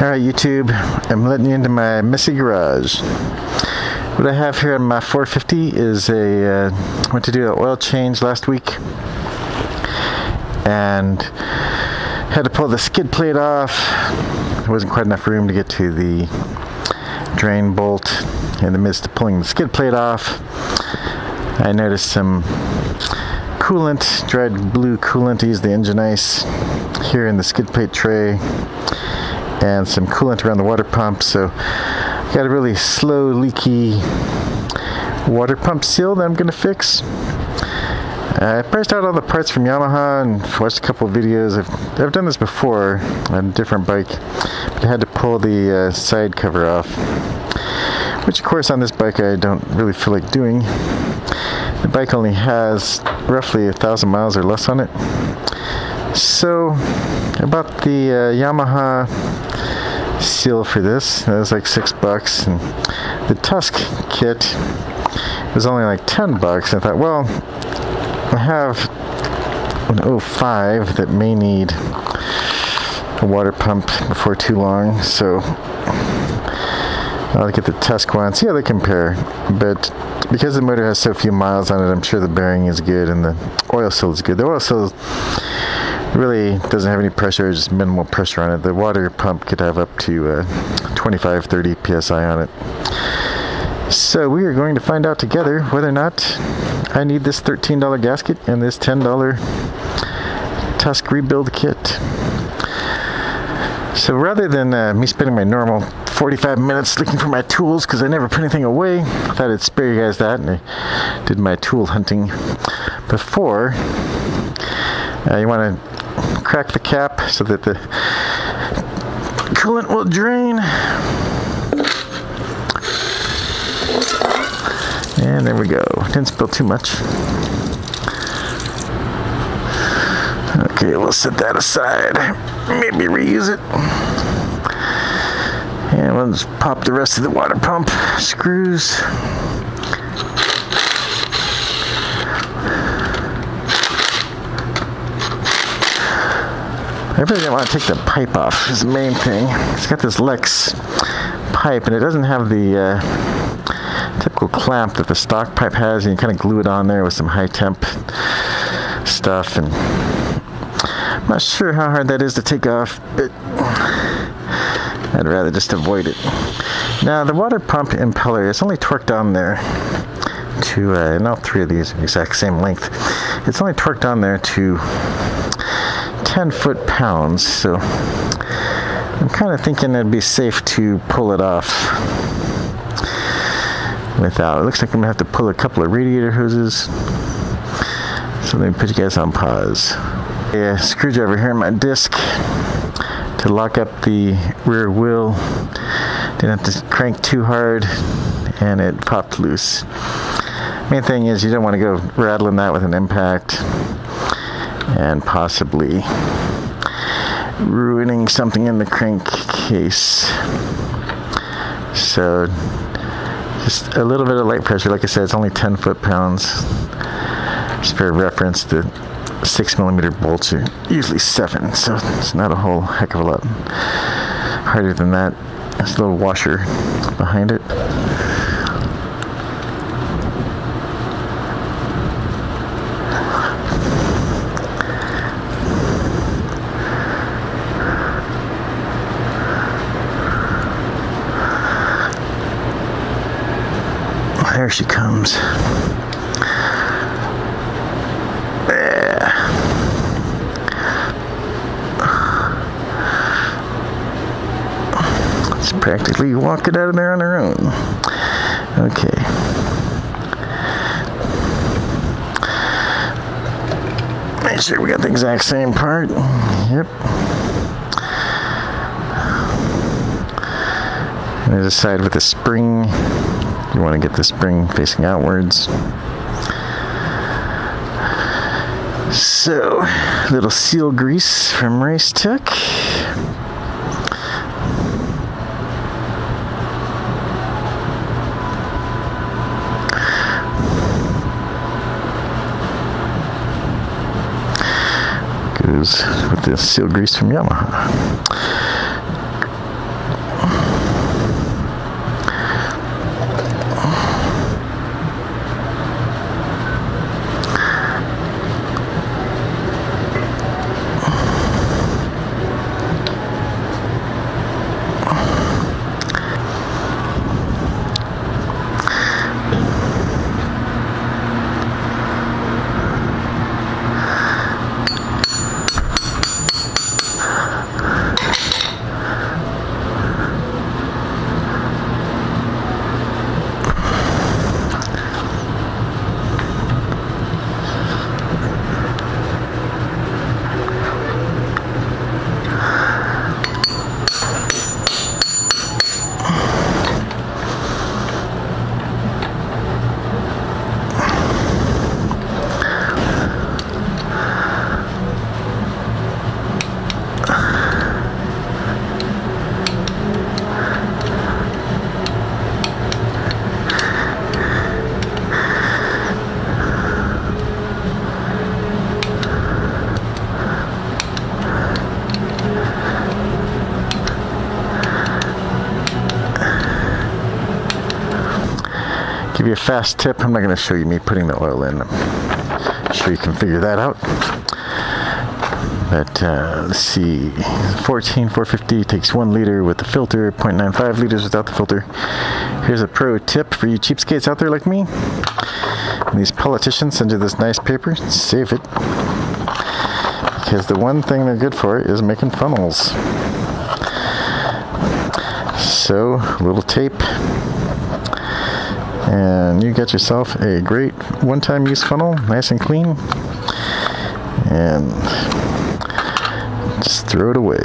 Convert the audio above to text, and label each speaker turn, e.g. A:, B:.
A: Alright YouTube, I'm letting you into my messy garage. What I have here on my 450 is went to do an oil change last week and had to pull the skid plate off. There wasn't quite enough room to get to the drain bolt. In the midst of pulling the skid plate off, I noticed some coolant, dried blue coolant to use the engine ice here in the skid plate tray, and some coolant around the water pump. So got a really slow leaky water pump seal that I'm going to fix. I priced out all the parts from Yamaha and watched a couple of videos. I've done this before on a different bike, but I had to pull the side cover off, which of course on this bike I don't really feel like doing. The bike only has roughly 1,000 miles or less on it. So I bought the Yamaha seal for this. It was like $6, and the Tusk kit was only like $10. I thought, well, I have an 05 that may need a water pump before too long, so I'll get the Tusk one, see how they compare. But because the motor has so few miles on it, I'm sure the bearing is good and the oil seal is good. The oil seal really doesn't have any pressure, just minimal pressure on it. The water pump could have up to 25-30 psi on it. So we are going to find out together whether or not I need this $13 gasket and this $10 Tusk rebuild kit. So rather than me spending my normal 45 minutes looking for my tools, because I never put anything away, I thought I'd spare you guys that, and I did my tool hunting before. You want to crack the cap so that the coolant will drain. And there we go. Didn't spill too much. Okay, we'll set that aside. Maybe reuse it. And we'll just pop the rest of the water pump screws. I really didn't want to take the pipe off, is the main thing. It's got this Lex pipe, and it doesn't have the typical clamp that the stock pipe has, and you kind of glue it on there with some high temp stuff, and I'm not sure how hard that is to take off, but I'd rather just avoid it. Now, the water pump impeller is only torqued on there to, and all three of these are the exact same length. It's only torqued on there to 10 foot-pounds, so I'm kind of thinking it'd be safe to pull it off without. It looks like I'm going to have to pull a couple of radiator hoses. So let me put you guys on pause. A screwdriver here in my disc to lock up the rear wheel. Didn't have to crank too hard, and it popped loose. Main thing is you don't want to go rattling that with an impact and possibly ruining something in the crankcase. So just a little bit of light pressure. Like I said, it's only 10 foot-pounds. Just for reference, the 6mm bolts are usually 7, so it's not a whole heck of a lot harder than that. There's a little washer behind it. There she comes. Let's practically walk it out of there on her own. Okay. Make sure we got the exact same part. Yep. And I decide with the spring. You want to get the spring facing outwards. So, a little seal grease from Race Tech. Goes with the seal grease from Yamaha. give you a fast tip. I'm not going to show you me putting the oil in. I'm sure you can figure that out. But let's see, 450 takes 1 liter with the filter, 0.95 liters without the filter. Here's a pro tip for you cheapskates out there like me. When these politicians send you this nice paper, save it. Because the one thing they're good for is making funnels. So, a little tape. And you got yourself a great one-time use funnel, nice and clean. And just throw it away.